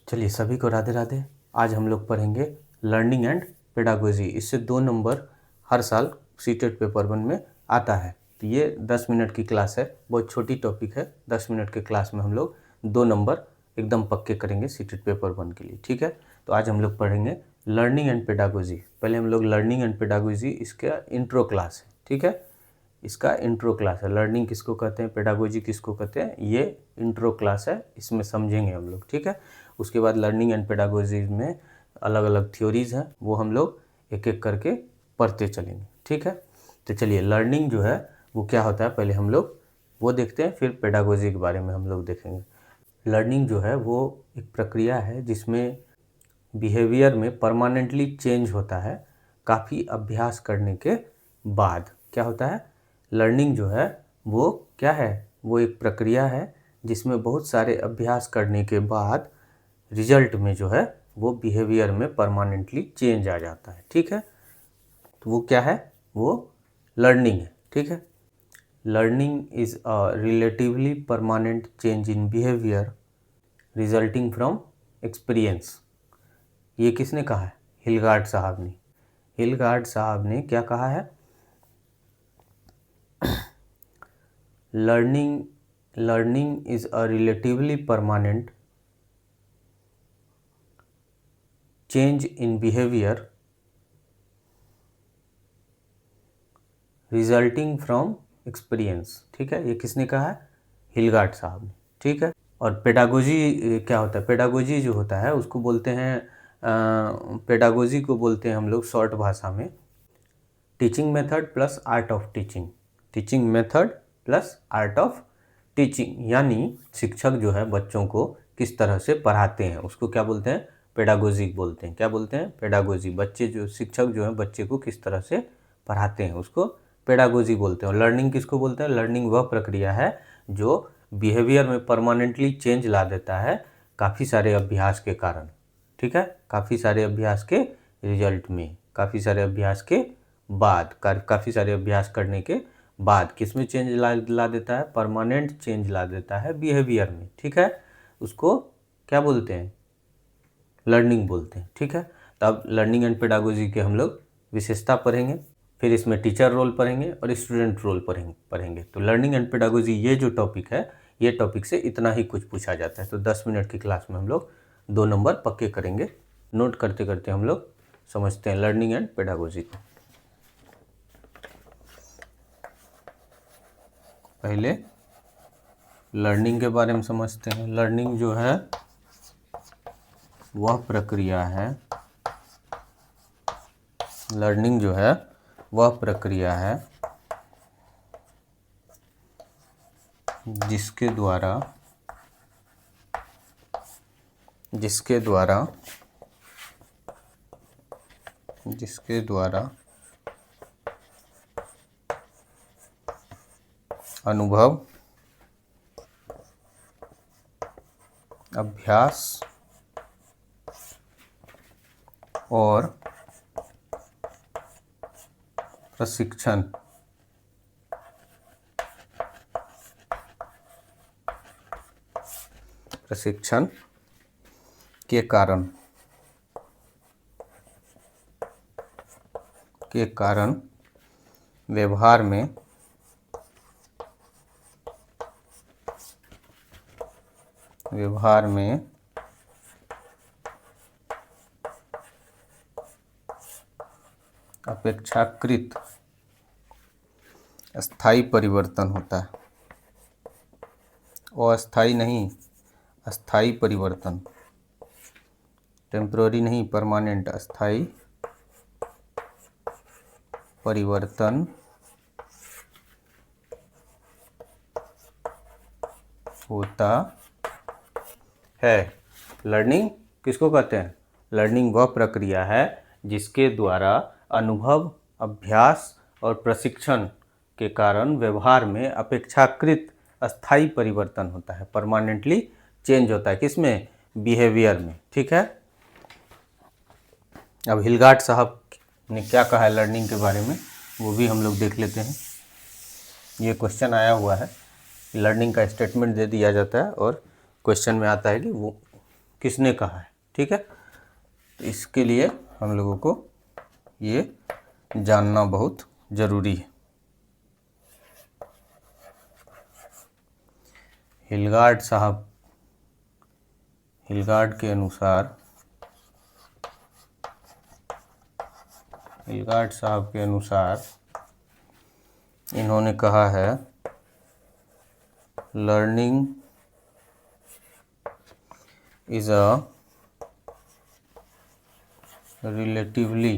चलिए सभी को राधे राधे। आज हम लोग पढ़ेंगे लर्निंग एंड पेडागोजी। इससे 2 नंबर हर साल सीटेट पेपर 1 में आता है। तो ये 10 मिनट की क्लास है, बहुत छोटी टॉपिक है। 10 मिनट के क्लास में हम लोग 2 नंबर एकदम पक्के करेंगे सीटेट पेपर 1 के लिए, ठीक है। तो आज हम लोग पढ़ेंगे लर्निंग एंड पेडागोजी। पहले हम लोग लर्निंग एंड पेडागोजी इसका इंट्रो क्लास है, ठीक है। इसका इंट्रो क्लास है। लर्निंग किसको कहते हैं, पेडागोजी किसको कहते हैं, ये इंट्रो क्लास है, इसमें समझेंगे हम लोग, ठीक है। उसके बाद लर्निंग एंड पेडागोजी में अलग अलग थ्योरीज हैं, वो हम लोग एक एक करके पढ़ते चलेंगे, ठीक है। तो चलिए, लर्निंग जो है वो क्या होता है पहले हम लोग वो देखते हैं, फिर पेडागोजी के बारे में हम लोग देखेंगे। लर्निंग जो है वो एक प्रक्रिया है जिसमें बिहेवियर में परमानेंटली चेंज होता है काफ़ी अभ्यास करने के बाद। क्या होता है, लर्निंग जो है वो क्या है, वो एक प्रक्रिया है जिसमें बहुत सारे अभ्यास करने के बाद रिजल्ट में जो है वो बिहेवियर में परमानेंटली चेंज आ जाता है, ठीक है। तो वो क्या है, वो लर्निंग है, ठीक है। Learning is a relatively permanent change in behaviour resulting from experience. ये किसने कहा है, हिलगार्ड साहब ने। हिलगार्ड साहब ने क्या कहा है, learning is a relatively permanent change in behaviour resulting from experience, ठीक है। ये किसने कहा है, हिलगार्ड साहब ने, ठीक है। और पेडागोजी क्या होता है, पेडागोजी जो होता है उसको बोलते हैं, पेडागोजी को बोलते हैं हम लोग शॉर्ट भाषा में teaching method plus art of teaching. Teaching method plus art of teaching, यानी शिक्षक जो है बच्चों को किस तरह से पढ़ाते हैं उसको क्या बोलते हैं, पेडागोजी बोलते हैं। क्या बोलते हैं, पेडागोजी। बच्चे जो शिक्षक जो है बच्चे को किस तरह से पढ़ाते हैं उसको पेडागोजी बोलते हैं। और लर्निंग किसको बोलते हैं, लर्निंग वह प्रक्रिया है जो बिहेवियर में परमानेंटली चेंज ला देता है काफ़ी सारे अभ्यास के कारण, ठीक है। काफ़ी सारे अभ्यास के रिजल्ट में, काफ़ी सारे अभ्यास के बाद, काफ़ी सारे अभ्यास करने के बाद किस में चेंज ला देता है, परमानेंट चेंज ला देता है बिहेवियर में, ठीक है। उसको क्या बोलते हैं, लर्निंग बोलते हैं, ठीक है। तो अब लर्निंग एंड पेडागोजी के हम लोग विशेषता पढ़ेंगे, फिर इसमें टीचर रोल पढ़ेंगे और स्टूडेंट रोल पढ़ेंगे। तो लर्निंग एंड पेडागोजी ये जो टॉपिक है, ये टॉपिक से इतना ही कुछ पूछा जाता है। तो 10 मिनट की क्लास में हम लोग 2 नंबर पक्के करेंगे। नोट करते करते हम लोग समझते हैं लर्निंग एंड पेडागोजी को। पहले लर्निंग के बारे में समझते हैं। लर्निंग जो है वह प्रक्रिया है, लर्निंग जो है वह प्रक्रिया है जिसके द्वारा अनुभव, अभ्यास और प्रशिक्षण के कारण व्यवहार में अपेक्षाकृत स्थायी परिवर्तन होता है। अस्थायी नहीं, अस्थायी परिवर्तन, टेम्पररी नहीं, परमानेंट, अस्थायी परिवर्तन होता है। लर्निंग किसको कहते हैं, लर्निंग वह प्रक्रिया है जिसके द्वारा अनुभव, अभ्यास और प्रशिक्षण के कारण व्यवहार में अपेक्षाकृत अस्थायी परिवर्तन होता है, परमानेंटली चेंज होता है। किसमें, बिहेवियर में, ठीक है। अब हिलगार्ड साहब ने क्या कहा है लर्निंग के बारे में, वो भी हम लोग देख लेते हैं। ये क्वेश्चन आया हुआ है, लर्निंग का स्टेटमेंट दे दिया जाता है और क्वेश्चन में आता है कि वो किसने कहा है, ठीक है। तो इसके लिए हम लोगों को ये जानना बहुत ज़रूरी है। हिलगार्ड के अनुसार इन्होंने कहा है learning is a relatively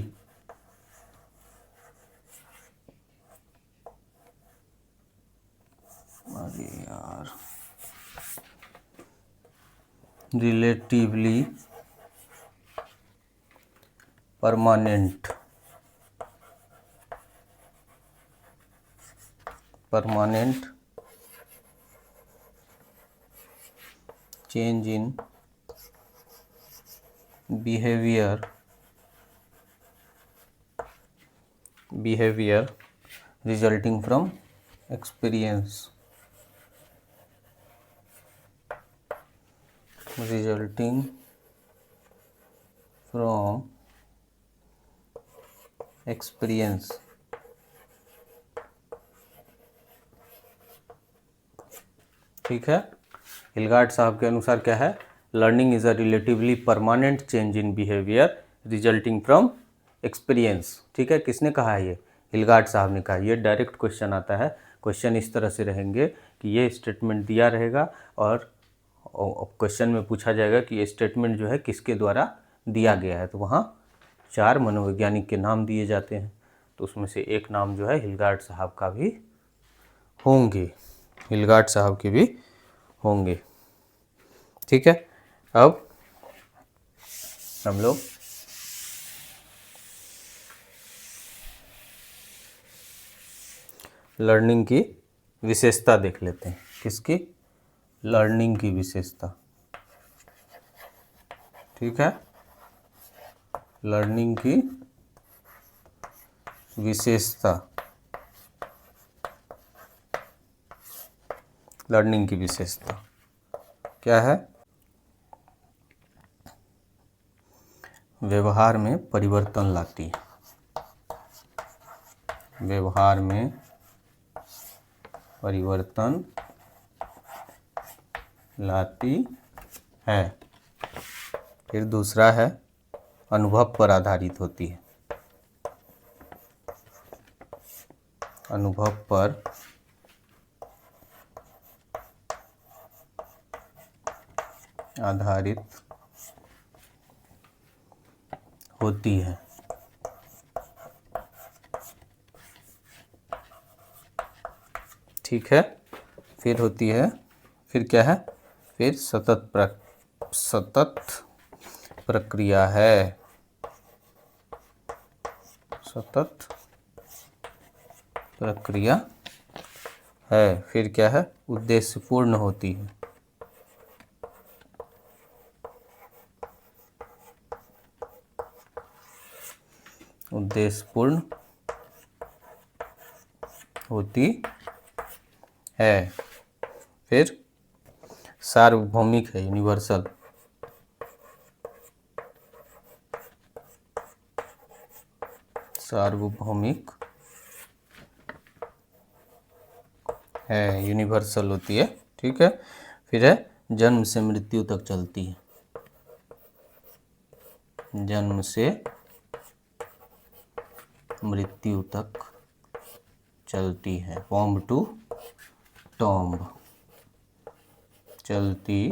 permanent change in behavior resulting from experience, ठीक है। हिलगार्ड साहब के अनुसार क्या है, learning is a relatively permanent change in behaviour resulting from experience, ठीक है। किसने कहा है ये, हिलगार्ड साहब ने कहा। ये डायरेक्ट क्वेश्चन आता है। क्वेश्चन इस तरह से रहेंगे कि ये स्टेटमेंट दिया रहेगा और क्वेश्चन में पूछा जाएगा कि ये स्टेटमेंट जो है किसके द्वारा दिया गया है, तो वहाँ 4 मनोवैज्ञानिक के नाम दिए जाते हैं। तो उसमें से एक नाम जो है हिलगार्ड साहब का भी होंगे, हिलगार्ड साहब के भी होंगे, ठीक है। अब हम लोग लर्निंग की विशेषता देख लेते हैं। किसकी, लर्निंग की विशेषता, ठीक है। लर्निंग की विशेषता, लर्निंग की विशेषता क्या है, व्यवहार में परिवर्तन लाती है, व्यवहार में परिवर्तन लाती है। फिर दूसरा है अनुभव पर आधारित होती है, अनुभव पर आधारित होती है, ठीक है। फिर होती है, फिर क्या है, फिर सतत प्रक्रिया है, सतत प्रक्रिया है। फिर क्या है, उद्देश्यपूर्ण होती है, उद्देश्यपूर्ण होती है। फिर सार्वभौमिक है, यूनिवर्सल, सार्वभौमिक है, यूनिवर्सल होती है, ठीक है। फिर है जन्म से मृत्यु तक चलती है, जन्म से मृत्यु तक चलती है, वॉम्ब टू टॉम्ब चलती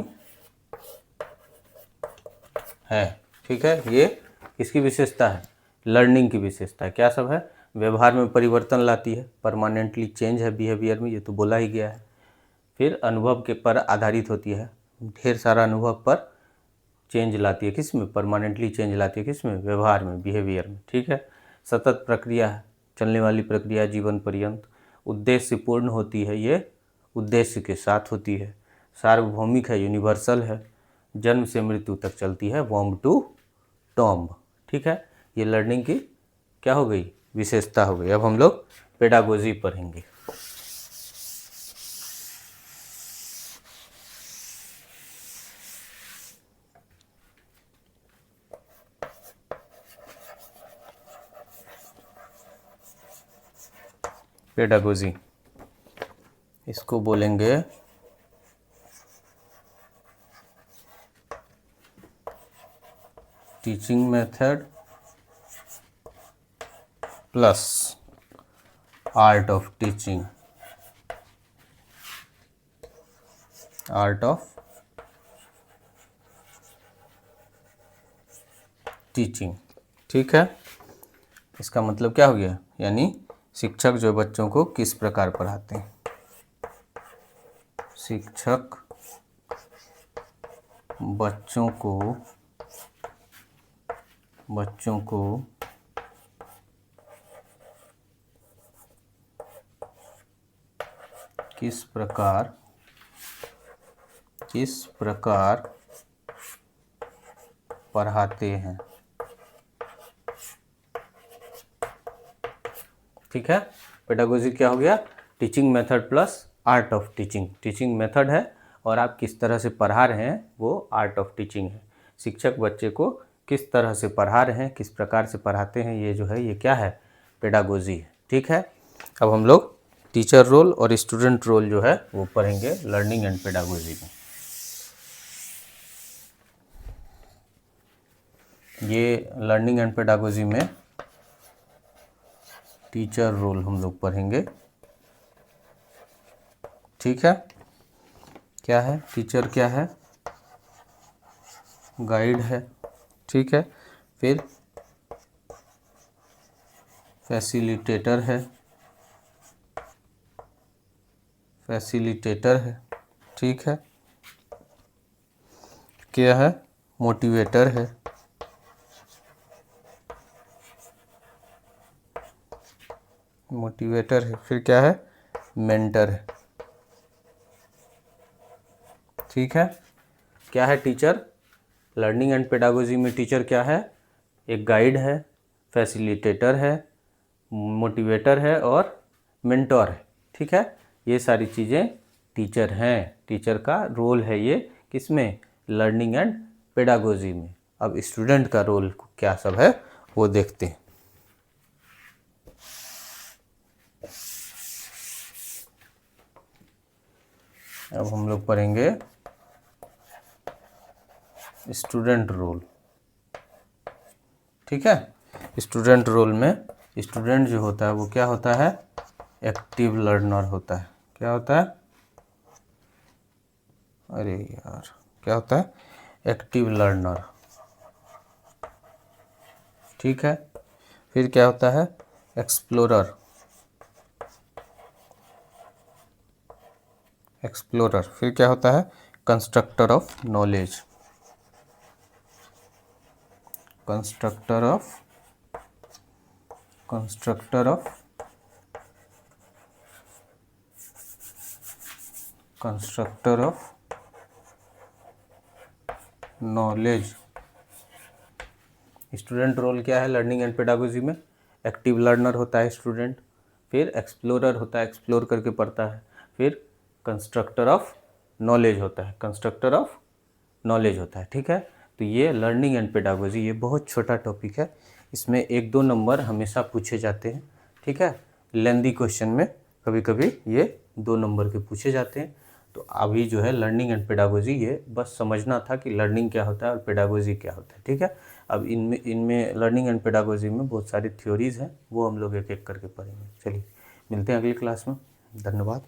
है, ठीक है। ये किसकी विशेषता है, लर्निंग की विशेषता है। क्या सब है, व्यवहार में परिवर्तन लाती है, परमानेंटली चेंज है बिहेवियर में, ये तो बोला ही गया है। फिर अनुभव के पर आधारित होती है, ढेर सारा अनुभव पर चेंज लाती है, किस में, परमानेंटली चेंज लाती है, किस में, व्यवहार में, बिहेवियर में, ठीक है। सतत प्रक्रिया है, चलने वाली प्रक्रिया जीवन पर्यंत। उद्देश्यपूर्ण होती है, ये उद्देश्य के साथ होती है। सार्वभौमिक है, यूनिवर्सल है। जन्म से मृत्यु तक चलती है, वॉम्ब टू टॉम्ब, ठीक है। ये लर्निंग की क्या हो गई, विशेषता हो गई। अब हम लोग पेडागोजी पढ़ेंगे। पेडागोजी, इसको बोलेंगे teaching method plus art of teaching, art of teaching. ठीक है, इसका मतलब क्या हो गया, यानी शिक्षक जो बच्चों को किस प्रकार पढ़ाते हैं, शिक्षक बच्चों को किस प्रकार पढ़ाते हैं। ठीक है, पेडागोजी क्या हो गया, teaching method plus art of teaching. Teaching method है और आप किस तरह से पढ़ा रहे हैं वो आर्ट ऑफ टीचिंग है। शिक्षक बच्चे को किस तरह से पढ़ा रहे हैं, किस प्रकार से पढ़ाते हैं, ये जो है ये क्या है, पेडागोजी है। ठीक है, अब हम लोग टीचर रोल और स्टूडेंट रोल जो है वो पढ़ेंगे लर्निंग एंड पेडागोजी में। ये लर्निंग एंड पेडागोजी में टीचर रोल हम लोग पढ़ेंगे। ठीक है, क्या है टीचर, क्या है गाइड है। ठीक है, फिर फैसिलिटेटर है, ठीक है, क्या है मोटिवेटर है, फिर क्या है मेंटर है। ठीक है, क्या है टीचर, लर्निंग एंड पेडागोजी में टीचर क्या है, एक गाइड है, फैसिलिटेटर है, मोटिवेटर है और मेंटोर है। ठीक है, ये सारी चीज़ें टीचर हैं, टीचर का रोल है ये किसमें, लर्निंग एंड पेडागोजी में। अब स्टूडेंट का रोल क्या सब है वो देखते हैं। अब हम लोग पढ़ेंगे स्टूडेंट रोल। ठीक है, स्टूडेंट रोल में स्टूडेंट जो होता है वो क्या होता है, एक्टिव लर्नर होता है। क्या होता है, अरे यार क्या होता है, एक्टिव लर्नर। ठीक है, फिर क्या होता है, एक्सप्लोरर, फिर क्या होता है, constructor of knowledge, constructor of knowledge. Student role क्या है लर्निंग एंड पेडागोजी में, एक्टिव लर्नर होता है स्टूडेंट, फिर एक्सप्लोरर होता है, एक्सप्लोर करके पढ़ता है, फिर कंस्ट्रक्टर ऑफ नॉलेज होता है, ठीक है। तो ये लर्निंग एंड पेडागोजी ये बहुत छोटा टॉपिक है, इसमें 1-2 नंबर हमेशा पूछे जाते हैं। ठीक है, लेंदी क्वेश्चन में कभी कभी ये 2 नंबर के पूछे जाते हैं। तो अभी जो है लर्निंग एंड पेडागोजी ये बस समझना था कि लर्निंग क्या होता है और पेडागोजी क्या होता है। ठीक है, अब इनमें लर्निंग एंड पेडागोजी में बहुत सारी थ्योरीज हैं, वो हम लोग एक एक करके पढ़ेंगे। चलिए मिलते हैं अगली क्लास में, धन्यवाद।